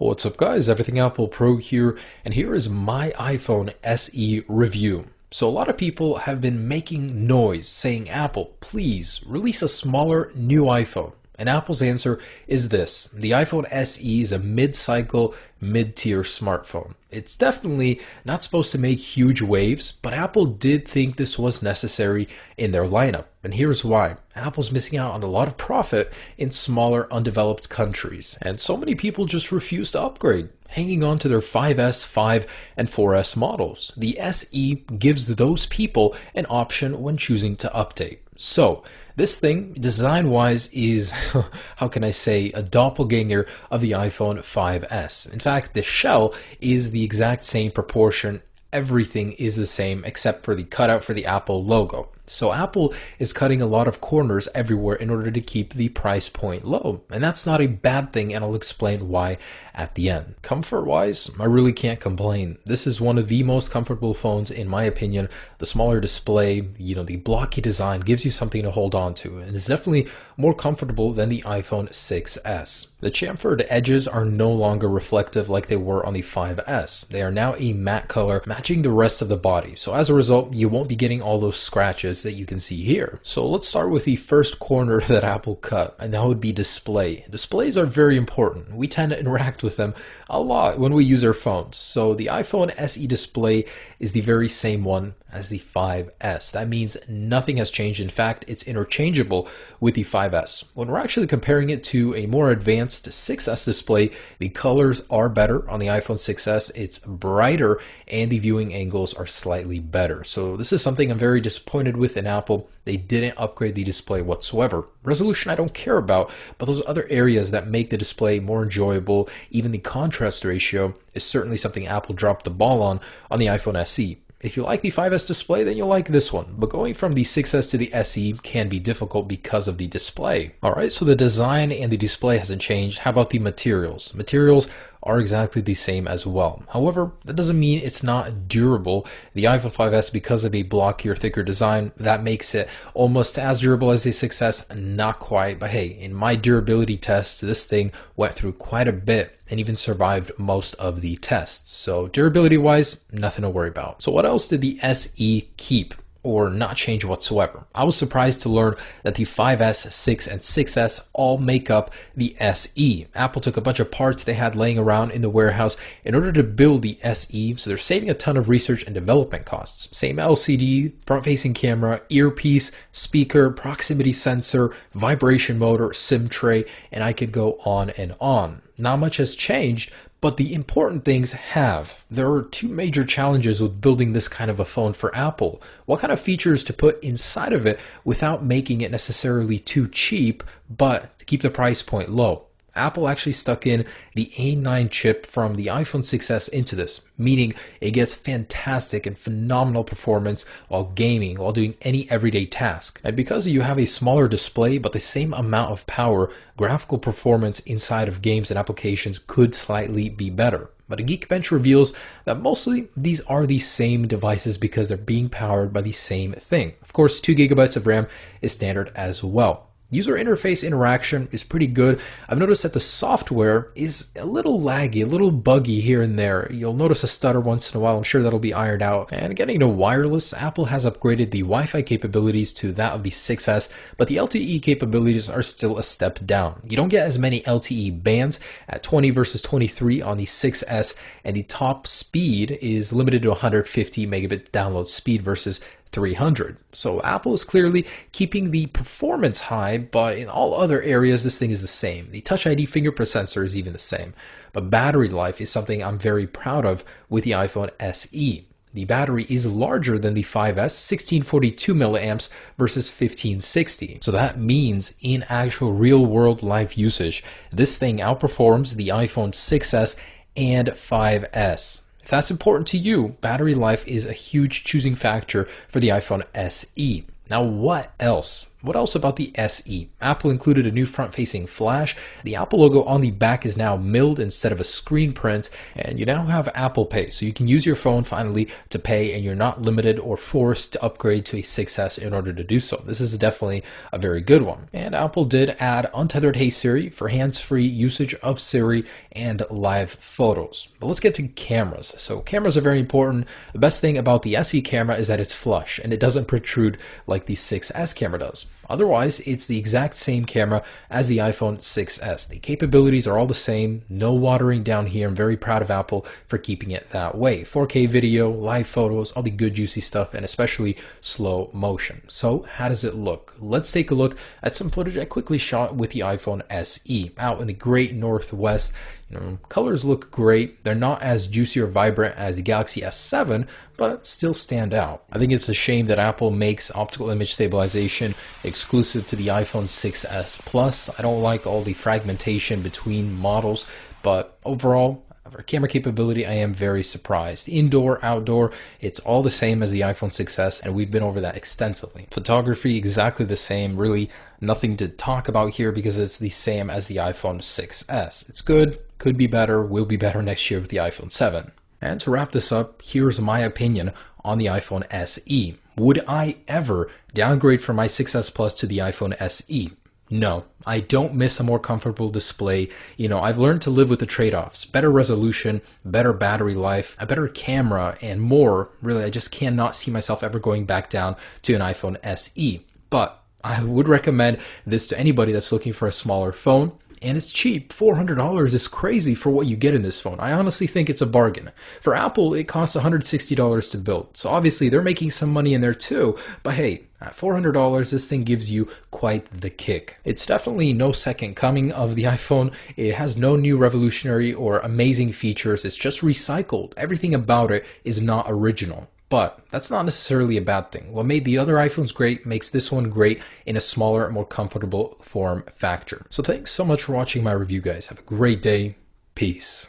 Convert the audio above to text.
What's up guys, Everything Apple Pro here, and here is my iPhone SE review. So a lot of people have been making noise saying, Apple, please release a smaller new iPhone. And Apple's answer is this: the iPhone SE is a mid-cycle, mid-tier smartphone. It's definitely not supposed to make huge waves, but Apple did think this was necessary in their lineup. And here's why. Apple's missing out on a lot of profit in smaller, undeveloped countries. And so many people just refuse to upgrade, hanging on to their 5S, 5, and 4S models. The SE gives those people an option when choosing to update. So this thing, design-wise, is, how can I say, a doppelganger of the iPhone 5S. In fact, the shell is the exact same proportion. Everything is the same except for the cutout for the Apple logo. So Apple is cutting a lot of corners everywhere in order to keep the price point low. And that's not a bad thing, and I'll explain why at the end. Comfort-wise, I really can't complain. This is one of the most comfortable phones in my opinion. The smaller display, the blocky design gives you something to hold on to, and it's definitely more comfortable than the iPhone 6S. The chamfered edges are no longer reflective like they were on the 5S. They are now a matte color, matching the rest of the body. So as a result, you won't be getting all those scratches that you can see here. So let's start with the first corner that Apple cut, and that would be display. Displays are very important. We tend to interact with them a lot when we use our phones. So the iPhone SE display is the very same one as the 5S. That means nothing has changed. In fact, it's interchangeable with the 5S. When we're actually comparing it to a more advanced 6S display, the colors are better on the iPhone 6S. It's brighter and the viewing angles are slightly better. So this is something I'm very disappointed with in Apple. They didn't upgrade the display whatsoever. Resolution I don't care about, but those other areas that make the display more enjoyable, even the contrast ratio, is certainly something Apple dropped the ball on the iPhone SE. If you like the 5S display, then you'll like this one. But going from the 6S to the SE can be difficult because of the display. Alright, so the design and the display hasn't changed. How about the materials? Materials are exactly the same as well. However, that doesn't mean it's not durable. The iPhone 5S, because of a blockier, thicker design, that makes it almost as durable as the 6S. Not quite, but hey, in my durability tests, this thing went through quite a bit and even survived most of the tests. So durability wise, nothing to worry about. So what else did the SE keep or not change whatsoever? I was surprised to learn that the 5S, 6, and 6S all make up the SE. Apple took a bunch of parts they had laying around in the warehouse in order to build the SE, so they're saving a ton of research and development costs. Same LCD, front-facing camera, earpiece, speaker, proximity sensor, vibration motor, SIM tray, and I could go on and on. Not much has changed, but the important things have. There are two major challenges with building this kind of a phone for Apple. What kind of features to put inside of it without making it necessarily too cheap, but to keep the price point low? Apple actually stuck in the A9 chip from the iPhone 6S into this, meaning it gets fantastic and phenomenal performance while gaming, while doing any everyday task. And because you have a smaller display but the same amount of power, graphical performance inside of games and applications could slightly be better. But a Geekbench reveals that mostly these are the same devices because they're being powered by the same thing. Of course, 2 GB of RAM is standard as well. User interface interaction is pretty good. I've noticed that the software is a little laggy, a little buggy here and there. You'll notice a stutter once in a while. I'm sure that'll be ironed out. And getting to wireless, Apple has upgraded the Wi-Fi capabilities to that of the 6S, but the LTE capabilities are still a step down. You don't get as many LTE bands at 20 versus 23 on the 6S, and the top speed is limited to 150 megabit download speed versus 300. So Apple is clearly keeping the performance high, but in all other areas this thing is the same. The Touch ID fingerprint sensor is even the same. But battery life is something I'm very proud of with the iPhone SE. The battery is larger than the 5S, 1642 milliamps versus 1560. So that means in actual real world life usage, this thing outperforms the iPhone 6S and 5S. If that's important to you, battery life is a huge choosing factor for the iPhone SE. Now, what else? What else about the SE? Apple included a new front-facing flash. The Apple logo on the back is now milled instead of a screen print, and you now have Apple Pay, so you can use your phone finally to pay, and you're not limited or forced to upgrade to a 6S in order to do so. This is definitely a very good one. And Apple did add untethered Hey Siri for hands-free usage of Siri and live photos. But let's get to cameras. So cameras are very important. The best thing about the SE camera is that it's flush and it doesn't protrude like the 6S camera does. Otherwise, it's the exact same camera as the iPhone 6S. The capabilities are all the same, no watering down here. I'm very proud of Apple for keeping it that way. 4K video, live photos, all the good juicy stuff, and especially slow motion. So how does it look? Let's take a look at some footage I quickly shot with the iPhone SE out in the great Northwest. Colors look great. They're not as juicy or vibrant as the Galaxy S7, but still stand out. I think it's a shame that Apple makes optical image stabilization exclusive to the iPhone 6S Plus. I don't like all the fragmentation between models, but overall, for camera capability, I am very surprised. Indoor, outdoor, it's all the same as the iPhone 6S, and we've been over that extensively. Photography, exactly the same. Really nothing to talk about here because it's the same as the iPhone 6S. It's good, could be better, will be better next year with the iPhone 7. And to wrap this up, here's my opinion on the iPhone SE. Would I ever downgrade from my 6S Plus to the iPhone SE? No, I don't miss a more comfortable display. I've learned to live with the trade-offs. Better resolution, better battery life, a better camera, and more. Really, I just cannot see myself ever going back down to an iPhone SE. But I would recommend this to anybody that's looking for a smaller phone. And it's cheap. $400 is crazy for what you get in this phone. I honestly think it's a bargain. For Apple, it costs $160 to build. So obviously they're making some money in there too. But hey, at $400, this thing gives you quite the kick. It's definitely no second coming of the iPhone. It has no new revolutionary or amazing features. It's just recycled. Everything about it is not original. But that's not necessarily a bad thing. What made the other iPhones great makes this one great in a smaller, more comfortable form factor. So thanks so much for watching my review, guys. Have a great day. Peace.